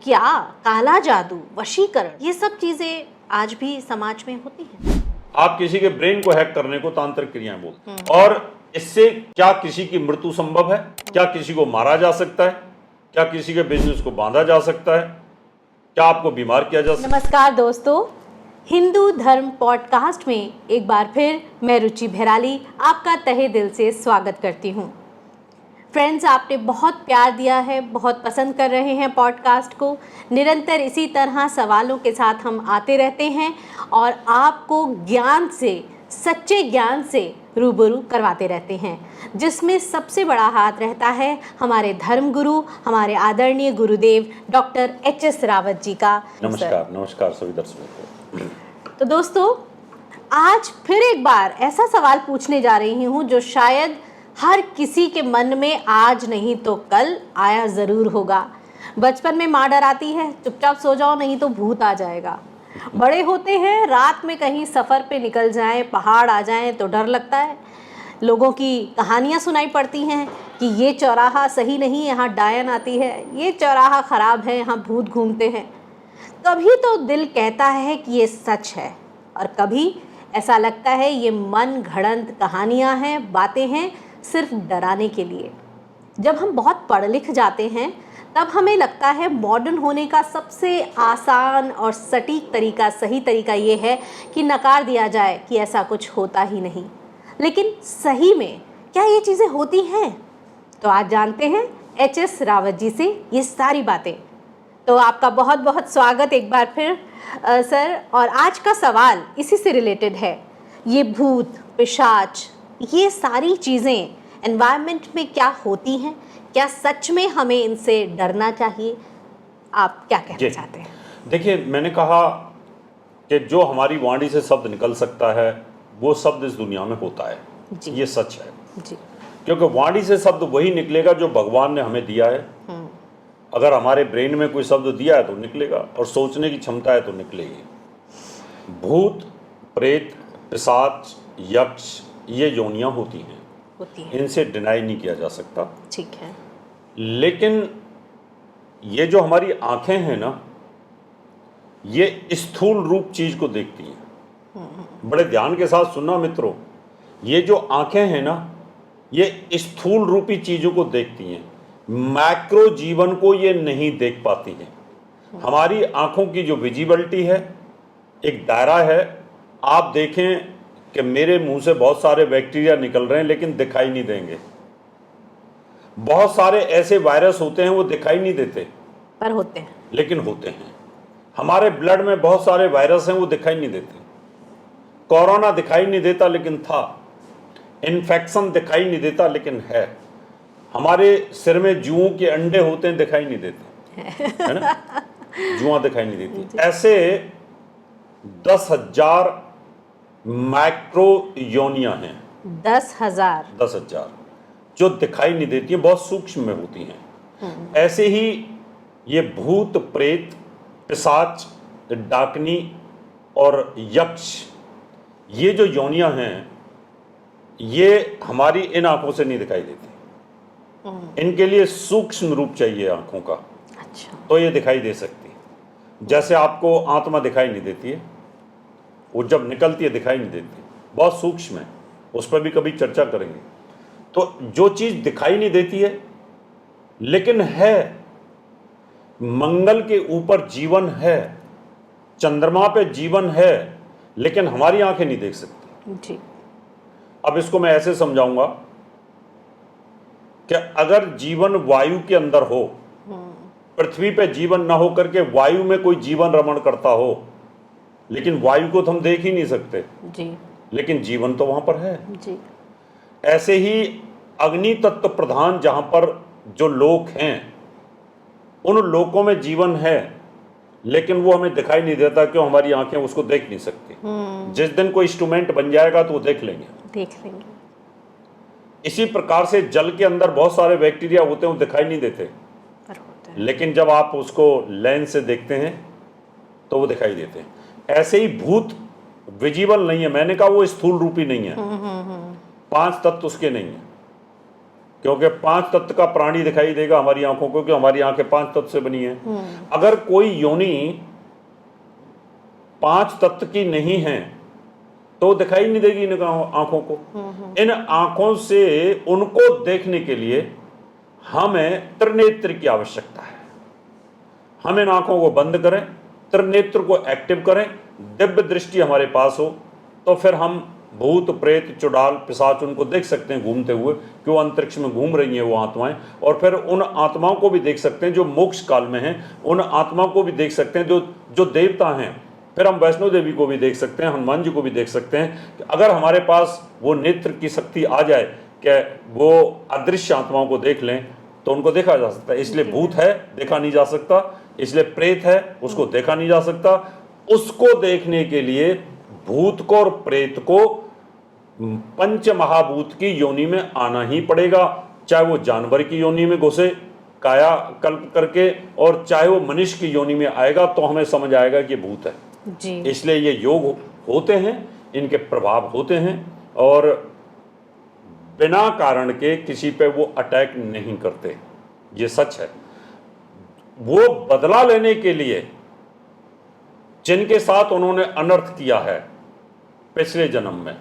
क्या काला जादू, वशीकरण, ये सब चीजें आज भी समाज में होती हैं? आप किसी के ब्रेन को हैक करने को तांत्रिक क्रियाएं बोलते हैं। और इससे क्या किसी की मृत्यु संभव है? क्या किसी को मारा जा सकता है? क्या किसी के बिजनेस को बांधा जा सकता है? क्या आपको बीमार किया जा सकता है? नमस्कार दोस्तों, हिंदू धर्म पॉडकास्ट में एक बार फिर मैं रुचि भैराली आपका तहे दिल से स्वागत करती हूँ। फ्रेंड्स, आपने बहुत प्यार दिया है, बहुत पसंद कर रहे हैं पॉडकास्ट को। निरंतर इसी तरह सवालों के साथ हम आते रहते हैं और आपको ज्ञान से, सच्चे ज्ञान से रूबरू करवाते रहते हैं, जिसमें सबसे बड़ा हाथ रहता है हमारे धर्मगुरु, हमारे आदरणीय गुरुदेव डॉक्टर एच.एस. रावत जी का। नमस्कार। नमस्कार सभी दर्शकों को। तो दोस्तों, आज फिर एक बार ऐसा सवाल पूछने जा रही हूँ जो शायद हर किसी के मन में आज नहीं तो कल आया ज़रूर होगा। बचपन में माँ डराती है, चुपचाप सो जाओ नहीं तो भूत आ जाएगा। बड़े होते हैं, रात में कहीं सफ़र पे निकल जाएं, पहाड़ आ जाएं तो डर लगता है। लोगों की कहानियाँ सुनाई पड़ती हैं कि ये चौराहा सही नहीं, यहाँ डायन आती है, ये चौराहा ख़राब है, यहाँ भूत घूमते हैं। कभी तो दिल कहता है कि ये सच है और कभी ऐसा लगता है ये मन घड़ंत कहानियाँ हैं, बातें हैं सिर्फ डराने के लिए। जब हम बहुत पढ़ लिख जाते हैं तब हमें लगता है मॉडर्न होने का सबसे आसान और सटीक तरीका, सही तरीका ये है कि नकार दिया जाए कि ऐसा कुछ होता ही नहीं। लेकिन सही में क्या ये चीज़ें होती हैं? तो आज जानते हैं एच.एस. रावत जी से ये सारी बातें। तो आपका बहुत बहुत स्वागत एक बार फिर सर। और आज का सवाल इसी से रिलेटेड है। ये भूत, पिशाच, ये सारी चीज़ें एनवायरनमेंट में क्या होती हैं? क्या सच में हमें इनसे डरना चाहिए? आप क्या कहना चाहते हैं? देखिए, मैंने कहा कि जो हमारी वाणी से शब्द निकल सकता है वो शब्द इस दुनिया में होता है। ये सच है जी। क्योंकि वाणी से शब्द वही निकलेगा जो भगवान ने हमें दिया है। अगर हमारे ब्रेन में कोई शब्द दिया है तो निकलेगा, और सोचने की क्षमता है तो निकलेगी। भूत, प्रेत, पिशाच, यक्ष, ये योनियां होती हैं, इनसे डिनाई नहीं किया जा सकता। ठीक है। लेकिन ये जो हमारी आंखें हैं ना, ये स्थूल रूप चीज को देखती हैं। बड़े ध्यान के साथ सुनना मित्रों, ये जो आंखें हैं ना, ये स्थूल रूपी चीजों को देखती हैं, मैक्रो जीवन को ये नहीं देख पाती हैं। हमारी आंखों की जो विजिबिलिटी है, एक दायरा है। आप देखें कि मेरे मुंह से बहुत सारे बैक्टीरिया निकल रहे हैं लेकिन दिखाई नहीं देंगे। बहुत सारे ऐसे वायरस होते हैं वो दिखाई नहीं देते पर होते हैं, लेकिन होते हैं। हमारे ब्लड में बहुत सारे वायरस हैं, वो दिखाई नहीं देते। कोरोना दिखाई नहीं देता लेकिन था। इन्फेक्शन दिखाई नहीं देता लेकिन है। हमारे सिर में जुओं के अंडे होते हैं, दिखाई नहीं देते, है ना? जुआ दिखाई नहीं देती। ऐसे 10,000 माइक्रो योनियां हैं। 10,000 जो दिखाई नहीं देती हैं, बहुत सूक्ष्म में होती हैं। ऐसे ही ये भूत, प्रेत, पिशाच, डाकनी और यक्ष, ये जो योनियां हैं, ये हमारी इन आंखों से नहीं दिखाई देती। इनके लिए सूक्ष्म रूप चाहिए आंखों का। अच्छा। तो ये दिखाई दे सकती है। जैसे आपको आत्मा दिखाई नहीं देती है, वो जब निकलती है दिखाई नहीं देती, बहुत सूक्ष्म है, उस पर भी कभी चर्चा करेंगे। तो जो चीज दिखाई नहीं देती है लेकिन है, मंगल के ऊपर जीवन है, चंद्रमा पे जीवन है, लेकिन हमारी आंखें नहीं देख सकती जी। अब इसको मैं ऐसे समझाऊंगा कि अगर जीवन वायु के अंदर हो, पृथ्वी पे जीवन ना हो करके वायु में कोई जीवन रमण करता हो, लेकिन वायु को तो हम देख ही नहीं सकते जी, लेकिन जीवन तो वहां पर है जी। ऐसे ही अग्नि तत्व प्रधान जहां पर जो लोक हैं, उन लोकों में जीवन है, लेकिन वो हमें दिखाई नहीं देता, क्यों? हमारी आंखें उसको देख नहीं सकती। जिस दिन कोई इंस्ट्रूमेंट बन जाएगा तो वो देख लेंगे। इसी प्रकार से जल के अंदर बहुत सारे बैक्टीरिया होते हैं, वो दिखाई नहीं देते, लेकिन जब आप उसको लेंस से देखते हैं तो वो दिखाई देते हैं। ऐसे ही भूत विजिबल नहीं है। मैंने कहा वो स्थूल रूपी नहीं है, 5 तत्व उसके नहीं है, क्योंकि 5 तत्व का प्राणी दिखाई देगा हमारी आंखों को, क्योंकि हमारी आंखें 5 तत्व से बनी है। अगर कोई योनि 5 तत्व की नहीं है तो दिखाई नहीं देगी इन आंखों को। इन आंखों से उनको देखने के लिए हमें त्रिनेत्र की आवश्यकता है। हम इन आंखों को बंद करें, त्रिनेत्र को एक्टिव करें, दिव्य दृष्टि हमारे पास हो, तो फिर हम भूत प्रेत चुड़ाल पिशाच उनको देख सकते हैं घूमते हुए, कि वो अंतरिक्ष में घूम रही हैं वो आत्माएं। और फिर उन आत्माओं को भी देख सकते हैं जो मोक्ष काल में हैं, उन आत्माओं को भी देख सकते हैं जो देवता हैं। फिर हम वैष्णो देवी को भी देख सकते हैं, हनुमान जी को भी देख सकते हैं। कि अगर हमारे पास वो नेत्र की शक्ति आ जाए कि वो अदृश्य आत्माओं को देख लें, तो उनको देखा जा सकता है। इसलिए भूत है, देखा नहीं जा सकता। इसलिए प्रेत है, उसको देखा नहीं जा सकता। उसको देखने के लिए भूत को और प्रेत को पंच महाभूत की योनि में आना ही पड़ेगा, चाहे वो जानवर की योनि में घुसे काया कल्प करके, और चाहे वो मनुष्य की योनि में आएगा, तो हमें समझ आएगा कि भूत है जी। इसलिए ये योग होते हैं, इनके प्रभाव होते हैं, और बिना कारण के किसी पे वो अटैक नहीं करते, ये सच है। वो बदला लेने के लिए जिनके साथ उन्होंने अनर्थ किया है पिछले जन्म में,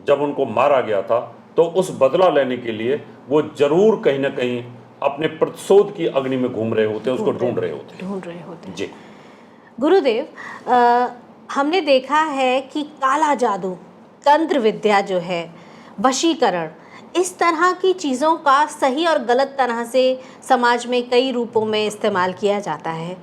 जब उनको मारा गया था, तो उस बदला लेने के लिए वो जरूर कहीं ना कहीं अपने प्रतिशोध की अग्नि में घूम रहे होते हैं, उसको ढूंढ रहे होते हैं। जी गुरुदेव, हमने देखा है कि काला जादू, तंत्र विद्या जो है, वशीकरण, इस तरह की चीज़ों का सही और गलत तरह से समाज में कई रूपों में इस्तेमाल किया जाता है।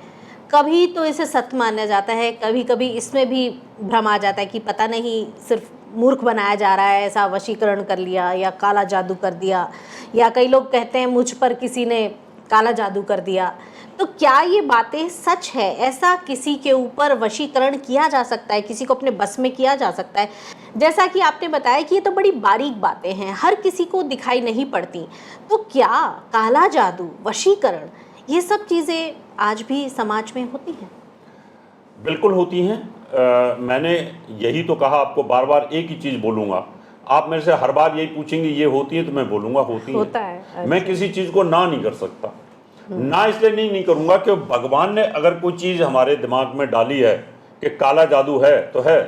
कभी तो इसे सत्य माना जाता है, कभी कभी इसमें भी भ्रम आ जाता है कि पता नहीं सिर्फ मूर्ख बनाया जा रहा है, ऐसा वशीकरण कर लिया या काला जादू कर दिया, या कई लोग कहते हैं मुझ पर किसी ने काला जादू कर दिया। तो क्या ये बातें सच है? ऐसा किसी के ऊपर वशीकरण किया जा सकता है, किसी को अपने बस में किया जा सकता है? जैसा कि आपने बताया कि ये तो बड़ी बारीक बातें हैं, हर किसी को दिखाई नहीं पड़ती। तो क्या काला जादू, वशीकरण, ये सब चीज़ें आज भी समाज में होती हैं? बिल्कुल होती हैं। मैंने यही तो कहा आपको, बार बार एक ही चीज़ बोलूँगा। आप मेरे से हर बार यही पूछेंगे ये होती है, तो मैं बोलूँगा होती होता है। है। मैं किसी चीज़ को ना नहीं कर सकता। ना इसलिए नहीं करूँगा कि भगवान ने अगर कोई चीज़ हमारे दिमाग में डाली है कि काला जादू है तो है,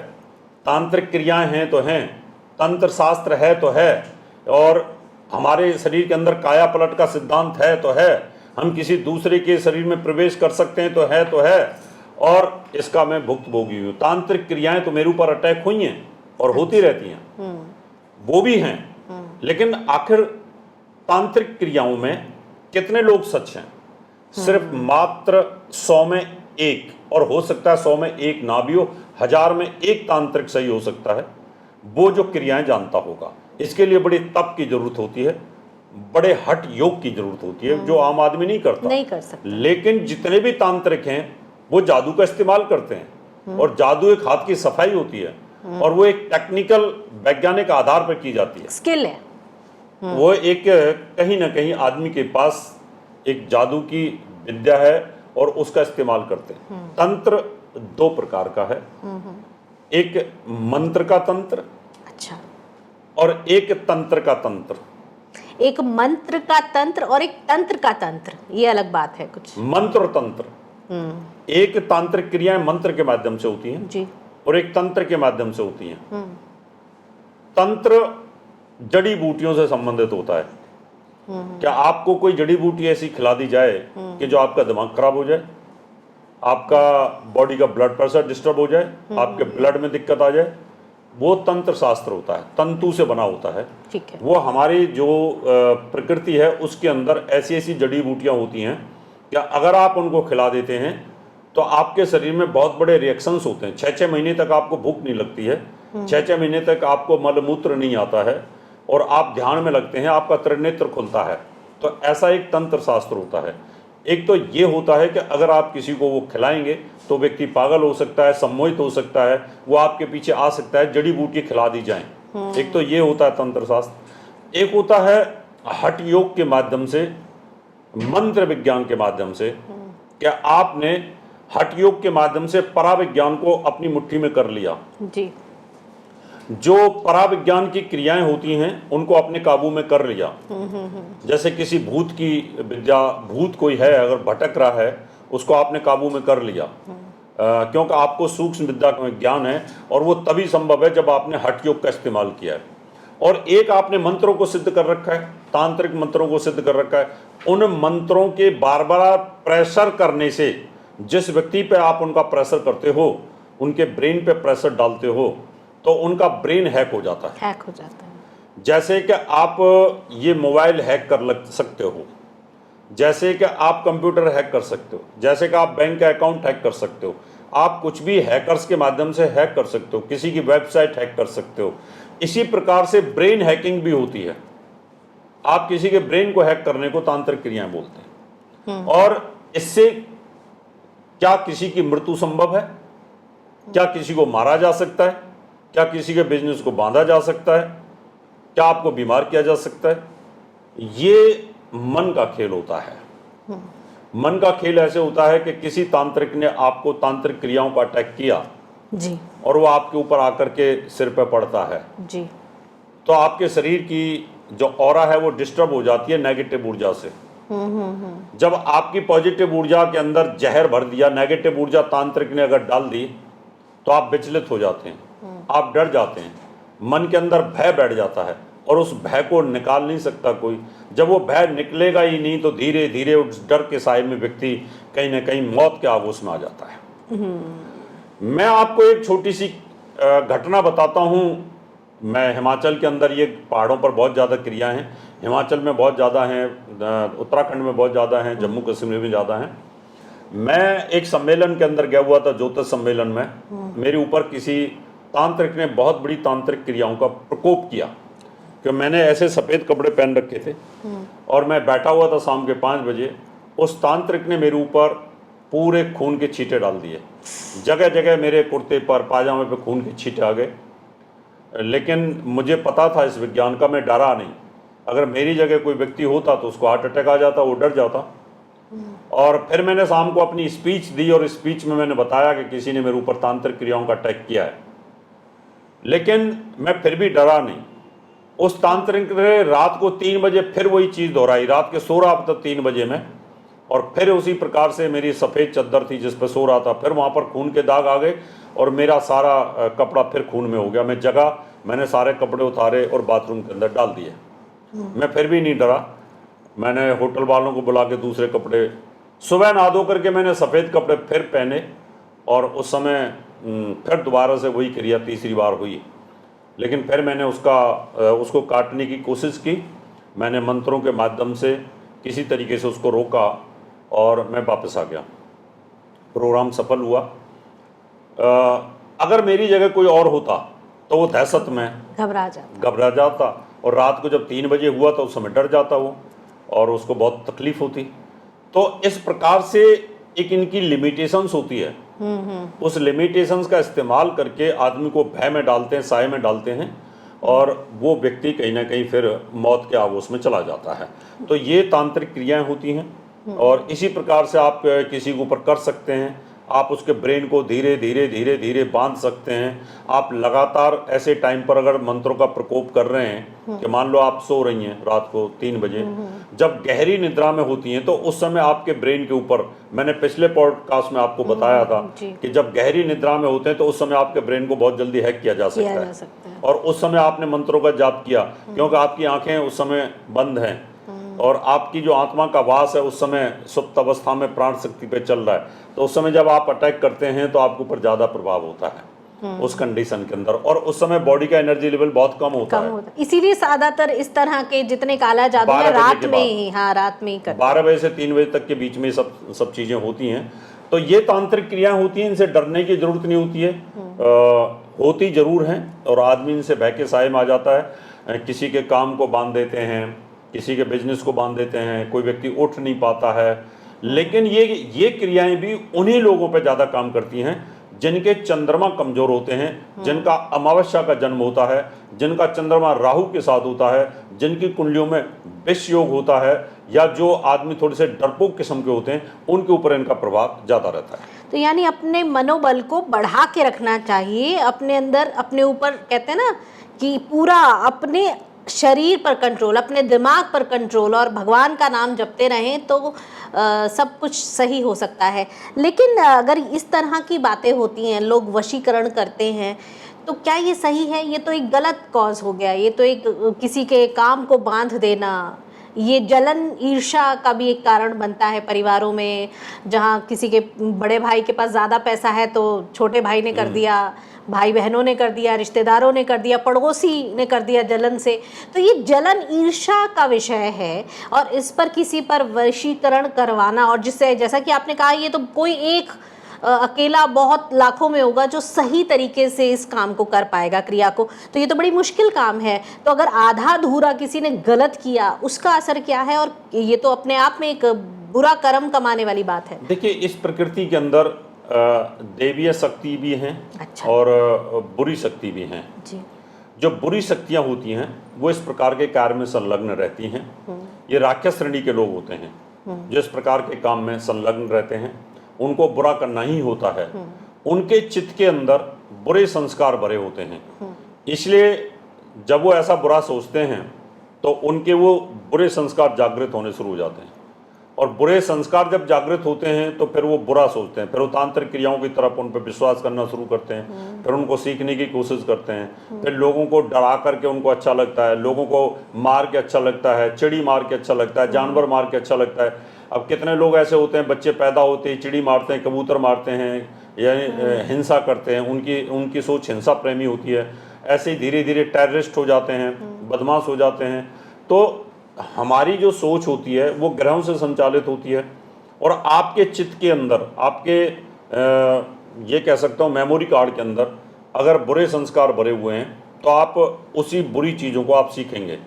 तांत्रिक क्रियाएं हैं तो हैं, तंत्र शास्त्र है तो है, और हमारे शरीर के अंदर काया पलट का सिद्धांत है तो है, हम किसी दूसरे के शरीर में प्रवेश कर सकते हैं तो है, और इसका मैं भुक्तभोगी हूँ। तांत्रिक क्रियाएं तो मेरे ऊपर अटैक हुई हैं और होती रहती हैं, वो भी हैं। लेकिन आखिर तांत्रिक क्रियाओं में कितने लोग सच हैं? सिर्फ मात्र 100 में 1, और हो सकता है 100 में 1 ना भी हो, 1000 में 1 तांत्रिक सही हो सकता है, वो जो क्रियाएं जानता होगा। इसके लिए बड़ी तप की जरूरत होती है, बड़े हठ योग की जरूरत होती है, जो आम आदमी नहीं कर सकता। लेकिन जितने भी तांत्रिक हैं वो जादू का इस्तेमाल करते हैं, और जादू एक हाथ की सफाई होती है, और वो एक टेक्निकल वैज्ञानिक आधार पर की जाती है, स्किल है। वो एक कहीं ना कहीं आदमी के पास एक जादू की विद्या है और उसका इस्तेमाल करते हैं। तंत्र 2 प्रकार का है, एक मंत्र का तंत्र, अच्छा, और एक तंत्र का तंत्र। एक मंत्र का तंत्र और एक तंत्र का तंत्र, ये अलग बात है कुछ। मंत्र और तंत्र, एक तांत्रिक क्रियाएं मंत्र के माध्यम से होती हैं जी, और एक तंत्र के माध्यम से होती हैं। तंत्र जड़ी बूटियों से संबंधित होता है। क्या आपको कोई जड़ी बूटी ऐसी खिला दी जाए कि जो आपका दिमाग खराब हो जाए, आपका बॉडी का ब्लड प्रेशर डिस्टर्ब हो जाए, आपके ब्लड में दिक्कत आ जाए? वो तंत्र शास्त्र होता है, तंतु से बना होता है। ठीक है। वो हमारी जो प्रकृति है उसके अंदर ऐसी ऐसी जड़ी बूटियां होती हैं, क्या अगर आप उनको खिला देते हैं तो आपके शरीर में बहुत बड़े रिएक्शंस होते हैं। 6-6 महीने तक आपको भूख नहीं लगती है, 6-6 महीने तक आपको मलमूत्र नहीं आता है, और आप ध्यान में लगते हैं, आपका त्रिनेत्र खुलता है। तो ऐसा एक तंत्र शास्त्र होता है। एक तो ये होता है कि अगर आप किसी को वो खिलाएंगे तो व्यक्ति पागल हो सकता है, सम्मोहित हो सकता है, वो आपके पीछे आ सकता है, जड़ी बूटी खिला दी जाए। एक तो ये होता है तंत्र शास्त्र। एक होता है हठ योग के माध्यम से, मंत्र विज्ञान के माध्यम से। क्या आपने हठ योग के माध्यम से पराविज्ञान को अपनी मुट्ठी में कर लिया? जी। जो पराविज्ञान की क्रियाएं होती हैं उनको अपने काबू में कर लिया। जैसे किसी भूत की विद्या, भूत कोई है अगर भटक रहा है उसको आपने काबू में कर लिया, क्योंकि आपको सूक्ष्म विद्या का ज्ञान है और वो तभी संभव है जब आपने हठ योग का इस्तेमाल किया है। और एक आपने मंत्रों को सिद्ध कर रखा है, तांत्रिक मंत्रों को सिद्ध कर रखा है। उन मंत्रों के बार बार प्रेशर करने से, जिस व्यक्ति पे आप उनका प्रेशर करते हो, उनके ब्रेन पे प्रेशर डालते हो, तो उनका ब्रेन हैक हो जाता है। हैक हो जाता है। जैसे कि आप ये मोबाइल हैक कर सकते हो, जैसे कि आप कंप्यूटर हैक कर सकते हो, जैसे कि आप बैंक का अकाउंट हैक कर सकते हो, आप कुछ भी हैकर्स के माध्यम से हैक कर सकते हो, किसी की वेबसाइट हैक कर सकते हो। इसी प्रकार से ब्रेन हैकिंग भी होती है। आप किसी के ब्रेन को हैक करने को तांत्रिक क्रियाएं बोलते हैं। और इससे क्या किसी की मृत्यु संभव है? क्या किसी को मारा जा सकता है? क्या किसी के बिजनेस को बांधा जा सकता है? क्या आपको बीमार किया जा सकता है? ये मन का खेल होता है। मन का खेल ऐसे होता है कि किसी तांत्रिक ने आपको तांत्रिक क्रियाओं का अटैक किया जी और वो आपके ऊपर आकर के सिर पे पड़ता है, जी। तो आपके शरीर की जो ऑरा है वो डिस्टर्ब हो जाती है नेगेटिव ऊर्जा से। जब आपकी पॉजिटिव ऊर्जा के अंदर जहर भर दिया, नेगेटिव ऊर्जा तांत्रिक ने अगर डाल दी, तो आप विचलित हो जाते हैं, आप डर जाते हैं, मन के अंदर भय बैठ जाता है और उस भय को निकाल नहीं सकता कोई। जब वो भय निकलेगा ही नहीं तो धीरे धीरे उस डर के साए में व्यक्ति कहीं ना कहीं मौत के आगोश में आ जाता है। मैं आपको एक छोटी सी घटना बताता हूँ। मैं हिमाचल के अंदर, ये पहाड़ों पर बहुत ज़्यादा क्रियाएं हैं, हिमाचल में बहुत ज़्यादा हैं, उत्तराखंड में बहुत ज़्यादा हैं, जम्मू कश्मीर में ज़्यादा हैं। मैं एक सम्मेलन के अंदर गया हुआ था, ज्योतिष सम्मेलन में। मेरे ऊपर किसी तांत्रिक ने बहुत बड़ी तांत्रिक क्रियाओं का प्रकोप किया कि मैंने ऐसे सफ़ेद कपड़े पहन रखे थे और मैं बैठा हुआ था शाम के 5 बजे। उस तांत्रिक ने मेरे ऊपर पूरे खून के छींटे डाल दिए, जगह जगह मेरे कुर्ते पर, पाजामे पे खून के छींटे आ गए। लेकिन मुझे पता था इस विज्ञान का, मैं डरा नहीं। अगर मेरी जगह कोई व्यक्ति होता तो उसको हार्ट अटैक आ जाता, वो डर जाता। और फिर मैंने शाम को अपनी स्पीच दी और स्पीच में मैंने बताया कि किसी ने मेरे ऊपर तांत्रिक क्रियाओं का अटैक किया है, लेकिन मैं फिर भी डरा नहीं। उस तांत्रिक ने रात को 3 बजे फिर वही चीज़ दोहराई, रात के सो रहा था 3 बजे में, और फिर उसी प्रकार से मेरी सफ़ेद चद्दर थी जिस पर सो रहा था, फिर वहाँ पर खून के दाग आ गए और मेरा सारा कपड़ा फिर खून में हो गया। मैं जगा, मैंने सारे कपड़े उतारे और बाथरूम के अंदर डाल दिए। मैं फिर भी नहीं डरा। मैंने होटल वालों को बुला के दूसरे कपड़े, सुबह नहा धो करके मैंने सफ़ेद कपड़े फिर पहने और उस समय फिर दोबारा से वही क्रिया तीसरी बार हुई। लेकिन फिर मैंने उसको काटने की कोशिश की। मैंने मंत्रों के माध्यम से किसी तरीके से उसको रोका और मैं वापस आ गया। प्रोग्राम सफल हुआ। अगर मेरी जगह कोई और होता तो वो दहशत में घबरा जाता और रात को जब 3 बजे हुआ तो उस समय डर जाता वो और उसको बहुत तकलीफ होती। तो इस प्रकार से एक इनकी लिमिटेशंस होती है। उस लिमिटेशंस का इस्तेमाल करके आदमी को भय में डालते हैं, साए में डालते हैं और वो व्यक्ति कहीं ना कहीं फिर मौत के आगोश में चला जाता है। तो ये तांत्रिक क्रियाएं होती हैं और इसी प्रकार से आप किसी के ऊपर कर सकते हैं। आप उसके ब्रेन को धीरे धीरे धीरे धीरे बांध सकते हैं। आप लगातार ऐसे टाइम पर अगर मंत्रों का प्रकोप कर रहे हैं कि मान लो आप सो रही हैं रात को 3 बजे, जब गहरी निद्रा में होती हैं तो उस समय आपके ब्रेन के ऊपर, मैंने पिछले पॉडकास्ट में आपको बताया था कि जब गहरी निद्रा में होते हैं तो उस समय आपके ब्रेन को बहुत जल्दी हैक किया जा सकता है। और उस समय आपने मंत्रों का जाप किया क्योंकि आपकी आंखें उस समय बंद हैं और आपकी जो आत्मा का वास है उस समय सुप्त अवस्था में प्राण शक्ति पे चल रहा है। तो उस समय जब आप अटैक करते हैं तो आपके ऊपर ज़्यादा प्रभाव होता है उस कंडीशन के अंदर, और उस समय बॉडी का एनर्जी लेवल बहुत कम होता है। इसीलिए ज्यादातर इस तरह के जितने काला जादू है रात में ही, रात में ही करते हैं। 12 बजे से 3 बजे तक के बीच में सब चीज़ें होती हैं। तो ये तांत्रिक क्रियाएं होती हैं, इनसे डरने की जरूरत नहीं होती है। होती जरूर हैं और आदमी इनसे भय के साए में आ जाता है। किसी के काम को बांध देते हैं, किसी के बिजनेस को बांध देते हैं, कोई व्यक्ति उठ नहीं पाता है। लेकिन ये क्रियाएं भी उन्हीं लोगों पे ज़्यादा काम करती हैं जिनके चंद्रमा कमजोर होते हैं, जिनका अमावस्या का जन्म होता है, जिनका चंद्रमा राहु के साथ होता है, जिनकी कुंडलियों में विष योग होता है, या जो आदमी थोड़े से डरपोक किस्म के होते हैं, उनके ऊपर इनका प्रभाव ज़्यादा रहता है। तो यानी अपने मनोबल को बढ़ा के रखना चाहिए, अपने अंदर, अपने ऊपर, कहते हैं ना कि पूरा अपने शरीर पर कंट्रोल, अपने दिमाग पर कंट्रोल, और भगवान का नाम जपते रहें तो सब कुछ सही हो सकता है। लेकिन अगर इस तरह की बातें होती हैं, लोग वशीकरण करते हैं, तो क्या ये सही है? ये तो एक गलत कॉज हो गया, ये तो एक किसी के काम को बांध देना, ये जलन ईर्ष्या का भी एक कारण बनता है परिवारों में, जहाँ किसी के बड़े भाई के पास ज़्यादा पैसा है तो छोटे भाई ने कर दिया, भाई बहनों ने कर दिया, रिश्तेदारों ने कर दिया, पड़ोसी ने कर दिया जलन से। तो ये जलन ईर्ष्या का विषय है, और इस पर किसी पर वशीकरण करवाना, और जिससे, जैसा कि आपने कहा, ये तो कोई एक अकेला बहुत लाखों में होगा जो सही तरीके से इस काम को कर पाएगा, क्रिया को, तो ये तो बड़ी मुश्किल काम है। तो अगर आधा अधूरा किसी ने गलत किया, उसका असर क्या है? और ये तो अपने आप में एक बुरा कर्म कमाने वाली बात है। देखिए, इस प्रकृति के अंदर देवीय शक्ति भी हैं, अच्छा। और बुरी शक्ति भी हैं जी। जो बुरी शक्तियां होती हैं वो इस प्रकार के कार्य में संलग्न रहती हैं। ये राक्षस श्रेणी के लोग होते हैं जो इस प्रकार के काम में संलग्न रहते हैं, उनको बुरा करना ही होता है। उनके चित्त के अंदर बुरे संस्कार भरे होते हैं, इसलिए जब वो ऐसा बुरा सोचते हैं तो उनके वो बुरे संस्कार जागृत होने शुरू हो जाते हैं, और बुरे संस्कार जब जागृत होते हैं तो फिर वो बुरा सोचते हैं, फिर वो तांत्रिक क्रियाओं की तरफ उन पर विश्वास करना शुरू करते हैं, फिर उनको सीखने की कोशिश करते हैं, फिर लोगों को डरा करके उनको अच्छा लगता है, लोगों को मार के अच्छा लगता है, चिड़ी मार के अच्छा लगता है, जानवर मार के अच्छा लगता है। अब कितने लोग ऐसे होते हैं, बच्चे पैदा होते ही चिड़ी मारते हैं, कबूतर मारते हैं, यानी हिंसा करते हैं, उनकी सोच हिंसा प्रेमी होती है। ऐसे ही धीरे धीरे टेररिस्ट हो जाते हैं, बदमाश हो जाते हैं। तो हमारी जो सोच होती है वो ग्रहों से संचालित होती है, और आपके चित्त के अंदर, आपके ये कह सकता हूँ मेमोरी कार्ड के अंदर अगर बुरे संस्कार भरे हुए हैं तो आप उसी बुरी चीज़ों को आप सीखेंगे।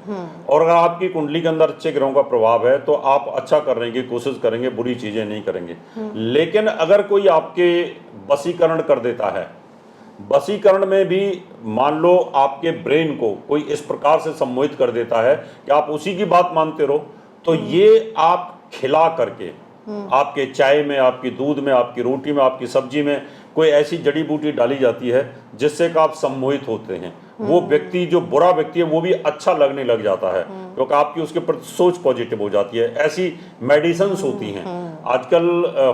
और अगर आपकी कुंडली के अंदर अच्छे ग्रहों का प्रभाव है तो आप अच्छा करने की कोशिश करेंगे, बुरी चीज़ें नहीं करेंगे। लेकिन अगर कोई आपके वशीकरण कर देता है, वशीकरण में भी मान लो आपके ब्रेन को कोई इस प्रकार से सम्मोहित कर देता है कि आप उसी की बात मानते रहो, तो ये आप खिला करके आपके चाय में, आपकी दूध में, आपकी रोटी में, आपकी सब्जी में कोई ऐसी जड़ी बूटी डाली जाती है जिससे कि आप सम्मोहित होते हैं। वो व्यक्ति, जो बुरा व्यक्ति है, वो भी अच्छा लगने लग जाता है क्योंकि आपकी उसके प्रति सोच पॉजिटिव हो जाती है। ऐसी मेडिसिन्स होती हैं आजकल,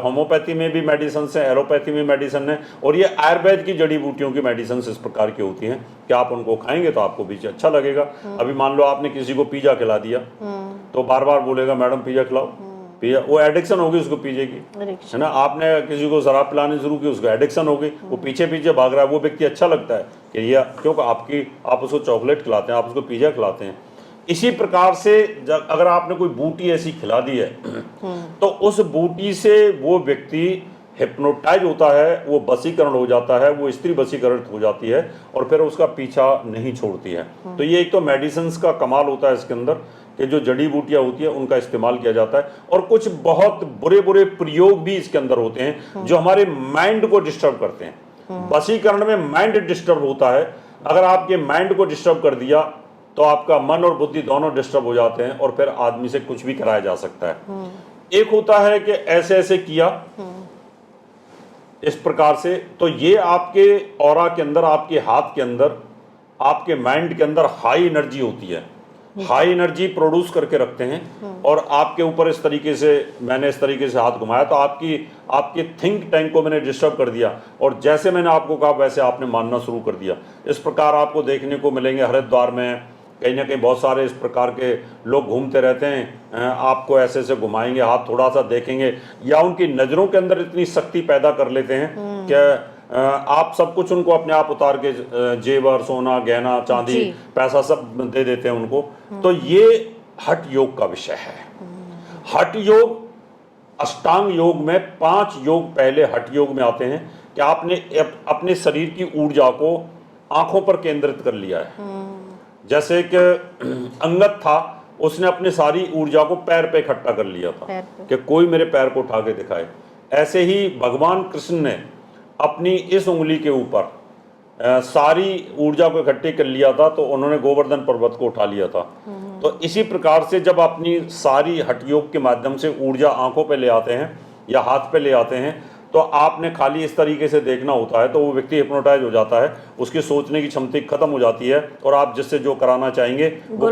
होम्योपैथी में भी मेडिसिन है, एलोपैथी में मेडिसिन है, और ये आयुर्वेद की जड़ी बूटियों की मेडिसिन इस प्रकार की होती हैं कि आप उनको खाएंगे तो आपको भी अच्छा लगेगा। अभी मान लो आपने किसी को पिज्जा खिला दिया तो बार बार बोलेगा मैडम पिज्जा खिलाओ, पिज्जा, वो एडिक्शन होगी उसको पिज्जे की, है ना। आपने किसी को शराब पिलानी शुरू की, उसको एडिक्शन हो गई, वो पीछे पीछे भाग रहा है, वो व्यक्ति अच्छा लगता है कि ये, क्योंकि आप उसको चॉकलेट खिलाते हैं, आप उसको पिज्जा खिलाते हैं। इसी प्रकार से अगर आपने कोई बूटी ऐसी खिला दी है तो उस बूटी से वो व्यक्ति हिप्नोटाइज होता है, वो वशीकरण हो जाता है, वो स्त्री वशीकरण हो जाती है, और फिर उसका पीछा नहीं छोड़ती है। तो ये एक तो मेडिसिन का कमाल होता है इसके अंदर कि जो जड़ी बूटियां होती है उनका इस्तेमाल किया जाता है, और कुछ बहुत बुरे बुरे प्रयोग भी इसके अंदर होते हैं जो हमारे माइंड को डिस्टर्ब करते हैं। वशीकरण में माइंड डिस्टर्ब होता है, अगर आपके माइंड को डिस्टर्ब कर दिया तो आपका मन और बुद्धि दोनों डिस्टर्ब हो जाते हैं, और फिर आदमी से कुछ भी कराया जा सकता है। एक होता है कि ऐसे ऐसे किया इस प्रकार से, तो ये आपके ऑरा के अंदर, आपके हाथ के अंदर, आपके माइंड के अंदर हाई एनर्जी होती है, हाई एनर्जी प्रोड्यूस करके रखते हैं, और आपके ऊपर इस तरीके से, मैंने इस तरीके से हाथ घुमाया तो आपके थिंक टैंक को मैंने डिस्टर्ब कर दिया, और जैसे मैंने आपको कहा वैसे आपने मानना शुरू कर दिया। इस प्रकार आपको देखने को मिलेंगे हरिद्वार में कहीं ना कहीं बहुत सारे इस प्रकार के लोग घूमते रहते हैं, आपको ऐसे ऐसे घुमाएंगे, हाथ थोड़ा सा देखेंगे, या उनकी नज़रों के अंदर इतनी शक्ति पैदा कर लेते हैं कि आप सब कुछ उनको अपने आप उतार के, जेवर, सोना, गहना, चांदी, पैसा सब दे देते हैं उनको। तो ये हठ योग का विषय है। हठ योग, अष्टांग योग में 5 योग पहले हठ योग में आते हैं कि आपने अपने शरीर की ऊर्जा को आंखों पर केंद्रित कर लिया है। जैसे कि अंगद था, उसने अपनी सारी ऊर्जा को पैर पे इकट्ठा कर लिया था कि कोई मेरे पैर को उठा के दिखाए। ऐसे ही भगवान कृष्ण ने अपनी इस उंगली के ऊपर सारी ऊर्जा को इकट्ठी कर लिया था, तो उन्होंने गोवर्धन पर्वत को उठा लिया था। तो इसी प्रकार से जब अपनी सारी हठ योग के माध्यम से ऊर्जा आंखों पे ले आते हैं या हाथ पे ले आते हैं, तो आपने खाली इस तरीके से देखना होता है, तो वो व्यक्ति हिप्नोटाइज हो जाता है, उसकी सोचने की क्षमता खत्म हो जाती है, और आप जिससे जो कराना चाहेंगे वो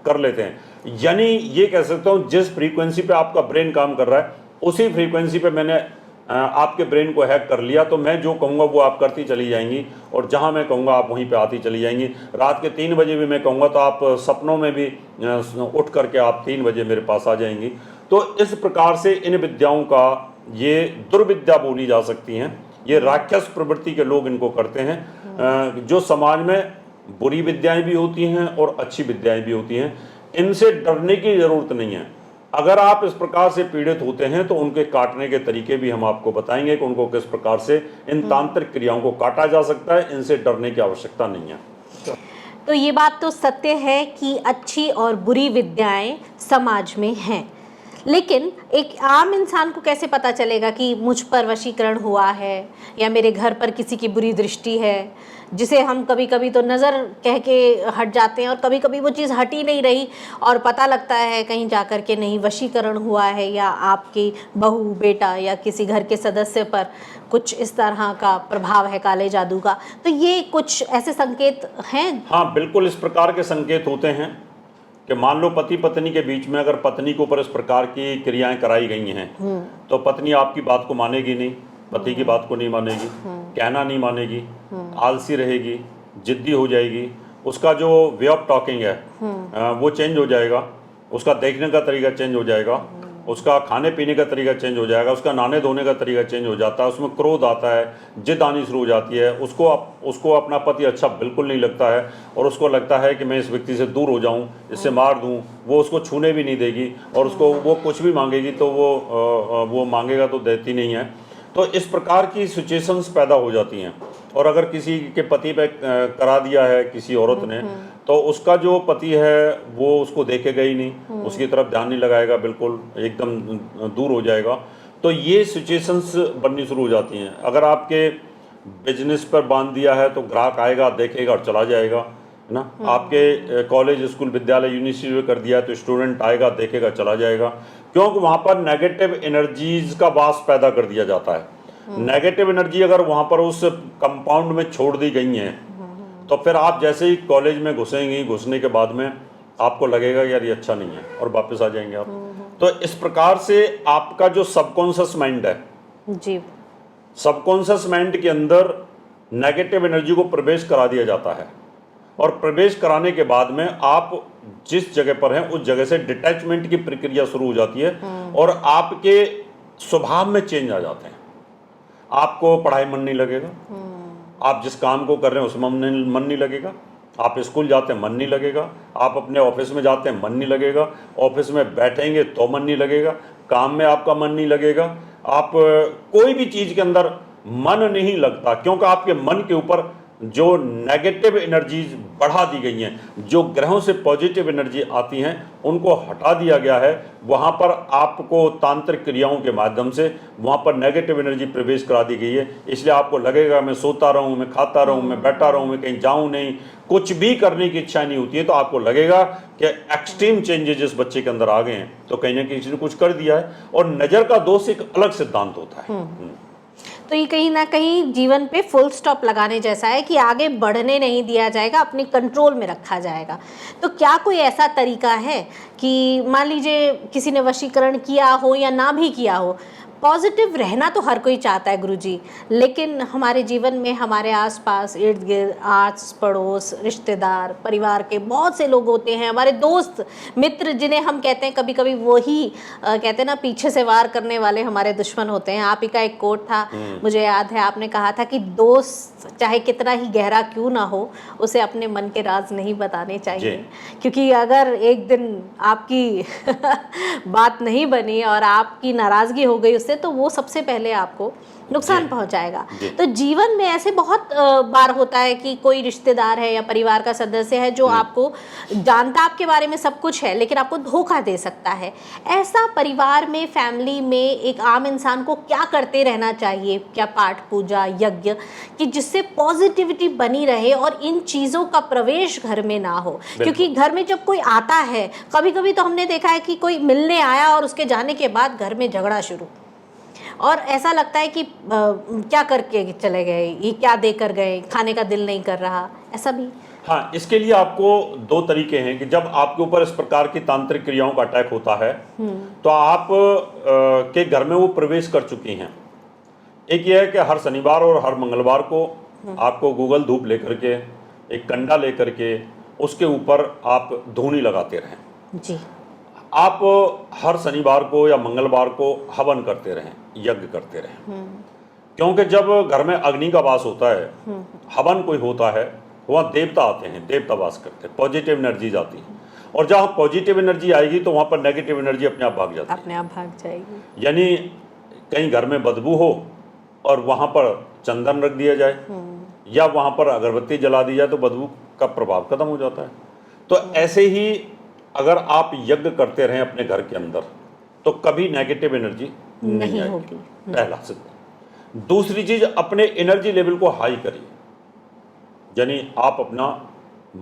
कर लेते हैं। यानी ये कह सकता हूँ, जिस फ्रीक्वेंसी पे आपका ब्रेन काम कर रहा है उसी फ्रीक्वेंसी पे मैंने आपके ब्रेन को हैक कर लिया, तो मैं जो कहूँगा वो आप करती चली जाएंगी, और जहाँ मैं कहूँगा आप वहीं पे आती चली जाएंगी। रात के 3 बजे भी मैं कहूँगा तो आप सपनों में भी उठ करके आप 3 बजे मेरे पास आ जाएंगी। तो इस प्रकार से इन विद्याओं का, ये दुर्विद्या बोली जा सकती हैं, ये राक्षस प्रवृत्ति के लोग इनको करते हैं। जो समाज में बुरी विद्याएं भी होती हैं और अच्छी विद्याएं भी होती हैं, इनसे डरने की ज़रूरत नहीं है। अगर आप इस प्रकार से पीड़ित होते हैं तो उनके काटने के तरीके भी हम आपको बताएंगे कि उनको किस प्रकार से इन तांत्रिक क्रियाओं को काटा जा सकता है। इनसे डरने की आवश्यकता नहीं है। तो ये बात तो सत्य है कि अच्छी और बुरी विद्याएं समाज में हैं, लेकिन एक आम इंसान को कैसे पता चलेगा कि मुझ पर वशीकरण हुआ है या मेरे घर पर किसी की बुरी दृष्टि है, जिसे हम कभी कभी तो नज़र कह के हट जाते हैं और कभी कभी वो चीज़ हट ही नहीं रही और पता लगता है कहीं जाकर के नहीं वशीकरण हुआ है, या आपकी बहू, बेटा या किसी घर के सदस्य पर कुछ इस तरह का प्रभाव है काले जादू का। तो ये कुछ ऐसे संकेत हैं? हाँ, बिल्कुल इस प्रकार के संकेत होते हैं कि मान लो पति पत्नी के बीच में अगर पत्नी के ऊपर इस प्रकार की क्रियाएं कराई गई हैं, तो पत्नी आपकी बात को मानेगी नहीं, पति की बात को नहीं मानेगी, कहना नहीं मानेगी, आलसी रहेगी, जिद्दी हो जाएगी, उसका जो वे ऑफ टॉकिंग है वो चेंज हो जाएगा, उसका देखने का तरीका चेंज हो जाएगा, उसका खाने पीने का तरीका चेंज हो जाएगा, उसका नहाने धोने का तरीका चेंज हो जाता है, उसमें क्रोध आता है, जिद आनी शुरू हो जाती है, उसको अपना पति अच्छा बिल्कुल नहीं लगता है, और उसको लगता है कि मैं इस व्यक्ति से दूर हो जाऊं, इससे मार दूं। वो उसको छूने भी नहीं देगी, और उसको वो कुछ भी मांगेगी तो वो मांगेगा तो देती नहीं है। तो इस प्रकार की सिचुएशंस पैदा हो जाती हैं। और अगर किसी के पति पे करा दिया है किसी औरत ने, तो उसका जो पति है वो उसको देखेगा ही नहीं, उसकी तरफ ध्यान नहीं लगाएगा, बिल्कुल एकदम दूर हो जाएगा। तो ये सिचुएशंस बननी शुरू हो जाती हैं। अगर आपके बिजनेस पर बांध दिया है तो ग्राहक आएगा, देखेगा और चला जाएगा, है ना। आपके कॉलेज, स्कूल, विद्यालय, यूनिवर्सिटी में कर दिया है तो स्टूडेंट आएगा, देखेगा, चला जाएगा, क्योंकि वहाँ पर नेगेटिव एनर्जीज का वास पैदा कर दिया जाता है। नेगेटिव एनर्जी अगर वहाँ पर उस कंपाउंड में छोड़ दी गई हैं, तो फिर आप जैसे ही कॉलेज में घुसेंगी, घुसने के बाद में आपको लगेगा कि यार ये अच्छा नहीं है, और वापस आ जाएंगे आप। तो इस प्रकार से आपका जो सबकॉन्शियस माइंड है जी, सबकॉन्शियस माइंड के अंदर नेगेटिव एनर्जी को प्रवेश करा दिया जाता है, और प्रवेश कराने के बाद में आप जिस जगह पर हैं उस जगह से डिटैचमेंट की प्रक्रिया शुरू हो जाती है, और आपके स्वभाव में चेंज आ जाते हैं। आपको पढ़ाई मन नहीं लगेगा, आप जिस काम को कर रहे हैं उसमें मन नहीं लगेगा, आप स्कूल जाते हैं मन नहीं लगेगा, आप अपने ऑफिस में जाते हैं मन नहीं लगेगा, ऑफिस में बैठेंगे तो मन नहीं लगेगा, काम में आपका मन नहीं लगेगा, आप कोई भी चीज़ के अंदर मन नहीं लगता, क्योंकि आपके मन के ऊपर जो नेगेटिव एनर्जीज बढ़ा दी गई हैं, जो ग्रहों से पॉजिटिव एनर्जी आती हैं उनको हटा दिया गया है। वहाँ पर आपको तांत्रिक क्रियाओं के माध्यम से वहाँ पर नेगेटिव एनर्जी प्रवेश करा दी गई है। इसलिए आपको लगेगा मैं सोता रहूँ, मैं खाता रहूँ, मैं बैठा रहूँ, मैं कहीं जाऊँ नहीं, कुछ भी करने की इच्छा नहीं होती है। तो आपको लगेगा कि एक्सट्रीम चेंजेस इस बच्चे के अंदर आ गए हैं, तो कहीं ना कहीं किसी ने कुछ कर दिया है। और नज़र का दोष एक अलग सिद्धांत होता है। तो ये कहीं ना कहीं जीवन पे फुल स्टॉप लगाने जैसा है कि आगे बढ़ने नहीं दिया जाएगा, अपनी कंट्रोल में रखा जाएगा। तो क्या कोई ऐसा तरीका है कि मान लीजिए किसी ने वशीकरण किया हो या ना भी किया हो, पॉजिटिव रहना तो हर कोई चाहता है गुरुजी, लेकिन हमारे जीवन में हमारे आसपास, इर्द गिर्द, आस पड़ोस, रिश्तेदार, परिवार के बहुत से लोग होते हैं, हमारे दोस्त मित्र, जिन्हें हम कहते हैं कभी कभी वही कहते हैं ना, पीछे से वार करने वाले हमारे दुश्मन होते हैं। आप ही का एक कोट था, मुझे याद है, आपने कहा था कि दोस्त चाहे कितना ही गहरा क्यों ना हो, उसे अपने मन के राज नहीं बताने चाहिए, क्योंकि अगर एक दिन आपकी बात नहीं बनी और आपकी नाराज़गी हो गई उससे, से तो वो सबसे पहले आपको नुकसान जी। पहुंचाएगा। जी। तो जीवन में ऐसे बहुत बार होता है कि कोई रिश्तेदार है या परिवार का सदस्य है जो आपको जानता आपके बारे में सब कुछ है, लेकिन आपको धोखा दे सकता है। ऐसा परिवार में, फैमिली में एक आम इंसान को क्या करते रहना चाहिए? क्या पाठ पूजा, यज्ञ, कि जिससे पॉजिटिविटी बनी रहे और इन चीज़ों का प्रवेश घर में ना हो? क्योंकि घर में जब कोई आता है, कभी कभी तो हमने देखा है कि कोई मिलने आया और उसके जाने के बाद घर में झगड़ा शुरू, और ऐसा लगता है कि क्या करके चले गए, ये क्या देकर गए, खाने का दिल नहीं कर रहा, ऐसा भी। हाँ, इसके लिए आपको दो तरीके हैं कि जब आपके ऊपर इस प्रकार की तांत्रिक क्रियाओं का अटैक होता है तो आप के घर में वो प्रवेश कर चुकी हैं। एक ये है कि हर शनिवार और हर मंगलवार को आपको गूगल धूप लेकर के, एक कंडा लेकर के उसके ऊपर आप धूनी लगाते रहें। जी। आप हर शनिवार को या मंगलवार को हवन करते रहें, यज्ञ करते रहें, क्योंकि जब घर में अग्नि का वास होता है, हवन कोई होता है, वहाँ देवता आते हैं, देवता वास करते हैं, पॉजिटिव एनर्जी जाती है, और जहाँ पॉजिटिव एनर्जी आएगी तो वहाँ पर नेगेटिव एनर्जी अपने आप भाग जाती है। अपने आप भाग जाएगी। यानी कहीं घर में बदबू हो और वहाँ पर चंदन रख दिया जाए या वहाँ पर अगरबत्ती जला दी जाए तो बदबू का प्रभाव खत्म हो जाता है। तो ऐसे ही अगर आप यज्ञ करते रहें अपने घर के अंदर तो कभी नेगेटिव एनर्जी नहीं होगी, पहला सिद्ध। दूसरी चीज, अपने एनर्जी लेवल को हाई करिए, यानी आप अपना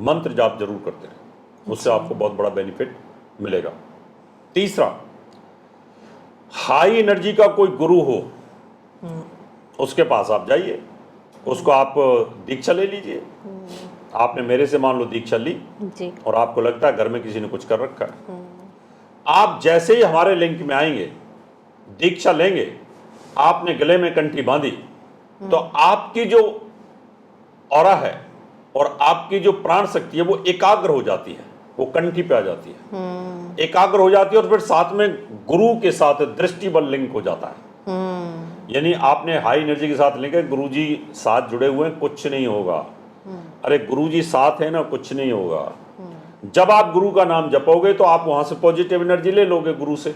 मंत्र जाप जरूर करते रहें, उससे आपको बहुत बड़ा बेनिफिट मिलेगा। तीसरा, हाई एनर्जी का कोई गुरु हो उसके पास आप जाइए, उसको आप दीक्षा ले लीजिए। आपने मेरे से मान लो दीक्षा ली जी। और आपको लगता है घर में किसी ने कुछ कर रखा है, आप जैसे ही हमारे लिंक में आएंगे, दीक्षा लेंगे, आपने गले में कंठी बांधी तो आपकी जो ऑरा है और आपकी जो प्राण शक्ति है वो एकाग्र हो जाती है, वो कंठी पे आ जाती है, एकाग्र हो जाती है, और फिर साथ में गुरु के साथ दृष्टि बल लिंक हो जाता है। यानी आपने हाई एनर्जी के साथ लेंगे, गुरुजी साथ जुड़े हुए हैं, कुछ नहीं होगा। अरे गुरुजी साथ है ना, कुछ नहीं होगा। जब आप गुरु का नाम जपोगे तो आप वहां से पॉजिटिव एनर्जी ले लोगे गुरु से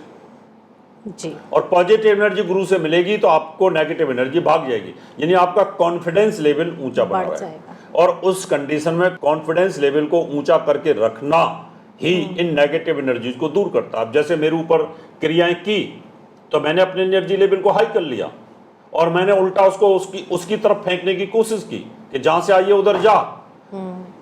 जी, और पॉजिटिव एनर्जी गुरु से मिलेगी तो आपको नेगेटिव एनर्जी भाग जाएगी, यानी आपका कॉन्फिडेंस लेवल ऊंचा बना रहेगा। और उस कंडीशन में कॉन्फिडेंस लेवल को ऊंचा करके रखना ही इन नेगेटिव एनर्जीज को दूर करता है। अब जैसे मेरे ऊपर क्रियाएं की तो मैंने अपने एनर्जी लेवल को हाई कर लिया और मैंने उल्टा उसको उसकी तरफ फेंकने की कोशिश की कि जहां से आइए उधर जा।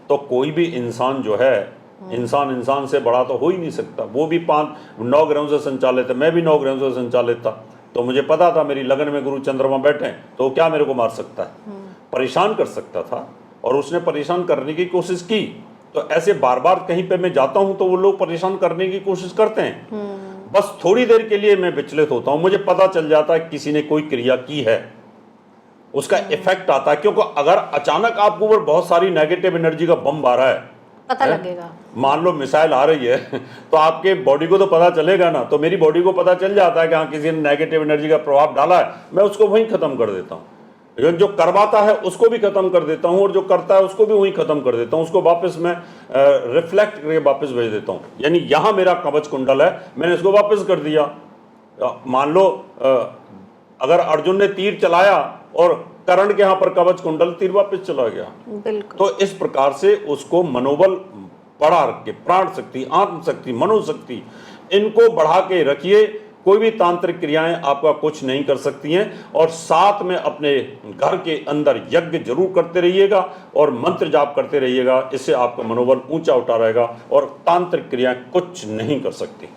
तो कोई भी इंसान जो है, इंसान से बड़ा तो हो ही नहीं सकता। वो भी 9 ग्रहों से संचालित है, मैं भी 9 ग्रहों से संचालित था, तो मुझे पता था मेरी लगन में गुरु चंद्रमा बैठे हैं तो क्या मेरे को मार सकता है, परेशान कर सकता था, और उसने परेशान करने की कोशिश की। तो ऐसे बार बार कहीं पे मैं जाता हूं तो वो लोग परेशान करने की कोशिश करते हैं, बस थोड़ी देर के लिए मैं विचलित होता हूं, मुझे पता चल जाता है किसी ने कोई क्रिया की है, उसका इफेक्ट आता है। क्योंकि अगर अचानक आपके ऊपर बहुत सारी नेगेटिव एनर्जी का बम आ रहा है, पता लगेगा। मान लो मिसाइल आ रही है तो आपके बॉडी को तो पता चलेगा ना। तो मेरी बॉडी को पता चल जाता है कि हाँ किसी ने नेगेटिव एनर्जी का प्रभाव डाला है, मैं उसको वहीं खत्म कर देता हूँ। जो करवाता है उसको भी खत्म कर देता हूँ और जो करता है उसको भी वहीं खत्म कर देता हूँ, उसको वापस मैं रिफ्लेक्ट करके वापस भेज देता हूँ। यानी यहाँ मेरा कवच कुंडल है, मैंने इसको वापस कर दिया। मान लो अगर अर्जुन ने तीर चलाया और कर्ण के यहाँ पर कवच कुंडल, तीर वापस चला गया। बिल्कुल। तो इस प्रकार से उसको मनोबल बढ़ा रख के, प्राण शक्ति, आत्म शक्ति, मनोशक्ति, इनको बढ़ा के रखिए। कोई भी तांत्रिक क्रियाएं आपका कुछ नहीं कर सकती हैं। और साथ में अपने घर के अंदर यज्ञ जरूर करते रहिएगा और मंत्र जाप करते रहिएगा, इससे आपका मनोबल ऊंचा उठा रहेगा और तांत्रिक क्रियाएं कुछ नहीं कर सकती।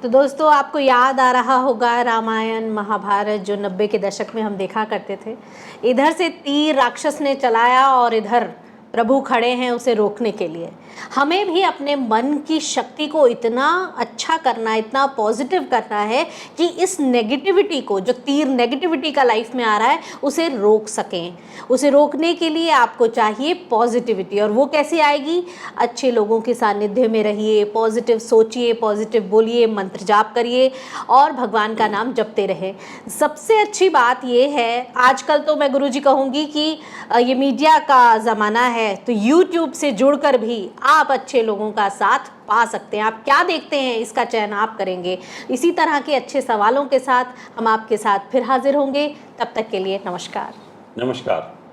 तो दोस्तों, आपको याद आ रहा होगा रामायण महाभारत जो 90 के दशक में हम देखा करते थे। इधर से तीर राक्षस ने चलाया और इधर प्रभु खड़े हैं उसे रोकने के लिए। हमें भी अपने मन की शक्ति को इतना अच्छा करना, इतना पॉजिटिव करना है कि इस नेगेटिविटी को, जो तीर नेगेटिविटी का लाइफ में आ रहा है, उसे रोक सकें। उसे रोकने के लिए आपको चाहिए पॉजिटिविटी। और वो कैसे आएगी? अच्छे लोगों के सानिध्य में रहिए, पॉजिटिव सोचिए, पॉजिटिव बोलिए, मंत्र जाप करिए और भगवान का नाम जपते रहे। सबसे अच्छी बात ये है, आजकल तो मैं गुरुजी कहूँगी कि ये मीडिया का ज़माना है, है तो YouTube से जुड़कर भी आप अच्छे लोगों का साथ पा सकते हैं। आप क्या देखते हैं इसका चयन आप करेंगे। इसी तरह के अच्छे सवालों के साथ हम आपके साथ फिर हाजिर होंगे। तब तक के लिए नमस्कार। नमस्कार।